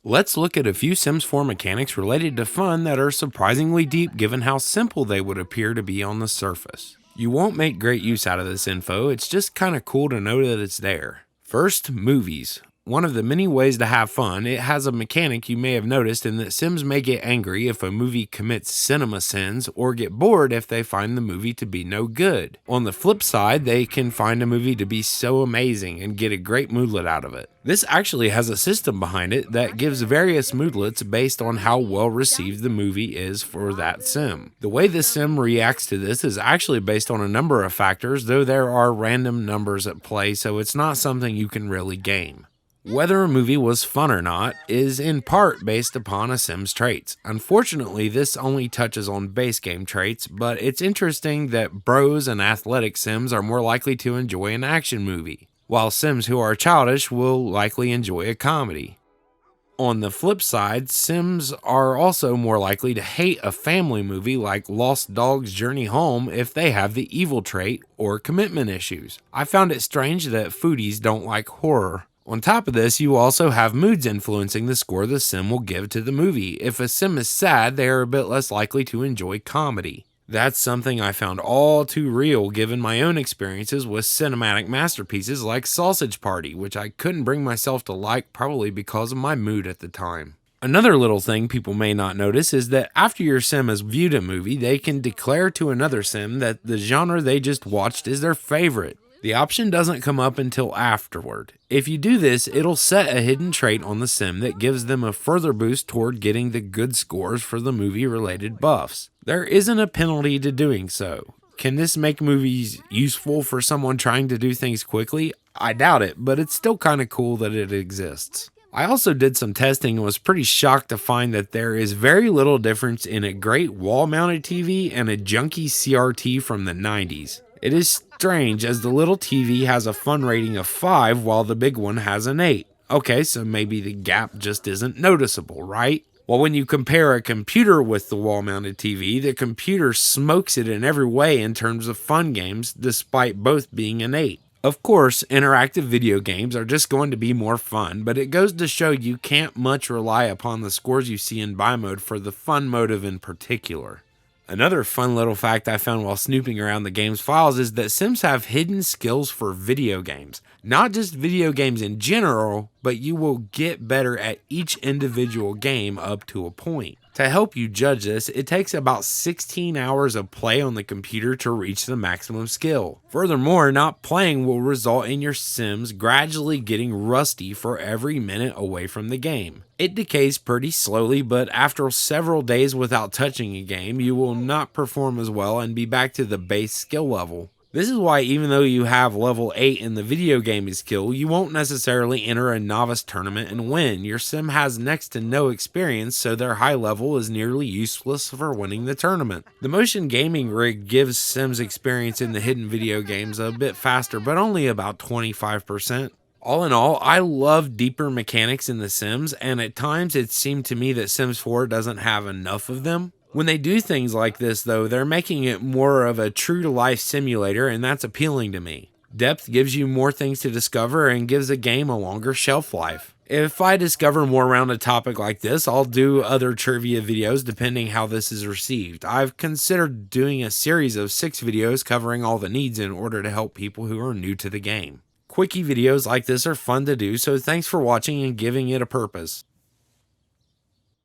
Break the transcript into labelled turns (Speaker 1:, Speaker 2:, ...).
Speaker 1: Let's look at a few Sims 4 mechanics related to fun that are surprisingly deep given how simple they would appear to be on the surface. You won't make great use out of this info, it's just kinda cool to know that it's there. First, movies. One of the many ways to have fun, it has a mechanic you may have noticed in that Sims may get angry if a movie commits cinema sins or get bored if they find the movie to be no good. On the flip side, they can find a movie to be so amazing and get a great moodlet out of it. This actually has a system behind it that gives various moodlets based on how well received the movie is for that sim. The way the sim reacts to this is actually based on a number of factors, though there are random numbers at play, so it's not something you can really game. Whether a movie was fun or not is in part based upon a sim's traits. Unfortunately, this only touches on base game traits, but it's interesting that bros and athletic sims are more likely to enjoy an action movie, while sims who are childish will likely enjoy a comedy. On the flip side, sims are also more likely to hate a family movie like Lost Dog's Journey Home if they have the evil trait or commitment issues. I found it strange that foodies don't like horror. On top of this, you also have moods influencing the score the sim will give to the movie. If a sim is sad, they are a bit less likely to enjoy comedy. That's something I found all too real given my own experiences with cinematic masterpieces like Sausage Party, which I couldn't bring myself to like probably because of my mood at the time. Another little thing people may not notice is that after your sim has viewed a movie, they can declare to another sim that the genre they just watched is their favorite. The option doesn't come up until afterward. If you do this, it'll set a hidden trait on the sim that gives them a further boost toward getting the good scores for the movie-related buffs. There isn't a penalty to doing so. Can this make movies useful for someone trying to do things quickly? I doubt it, but it's still kind of cool that it exists. I also did some testing and was pretty shocked to find that there is very little difference in a great wall-mounted TV and a junky CRT from the 90s. It is strange as the little TV has a fun rating of 5 while the big one has an 8. Okay, so maybe the gap just isn't noticeable, right? Well, when you compare a computer with the wall-mounted TV, the computer smokes it in every way in terms of fun games, despite both being an 8. Of course, interactive video games are just going to be more fun, but it goes to show you can't much rely upon the scores you see in buy mode for the fun motive in particular. Another fun little fact I found while snooping around the game's files is that Sims have hidden skills for video games. Not just video games in general, but you will get better at each individual game up to a point. To help you judge this, it takes about 16 hours of play on the computer to reach the maximum skill. Furthermore, not playing will result in your Sims gradually getting rusty for every minute away from the game. It decays pretty slowly, but after several days without touching a game, you will not perform as well and be back to the base skill level. This is why even though you have level 8 in the video gaming skill, you won't necessarily enter a novice tournament and win. Your sim has next to no experience, so their high level is nearly useless for winning the tournament. The motion gaming rig gives sims experience in the hidden video games a bit faster, but only about 25%. All in all, I love deeper mechanics in The Sims, and at times it seemed to me that Sims 4 doesn't have enough of them. When they do things like this, though, they're making it more of a true-to-life simulator, and that's appealing to me. Depth gives you more things to discover and gives a game a longer shelf life. If I discover more around a topic like this, I'll do other trivia videos depending how this is received. I've considered doing a series of 6 videos covering all the needs in order to help people who are new to the game. Quickie videos like this are fun to do, so thanks for watching and giving it a purpose.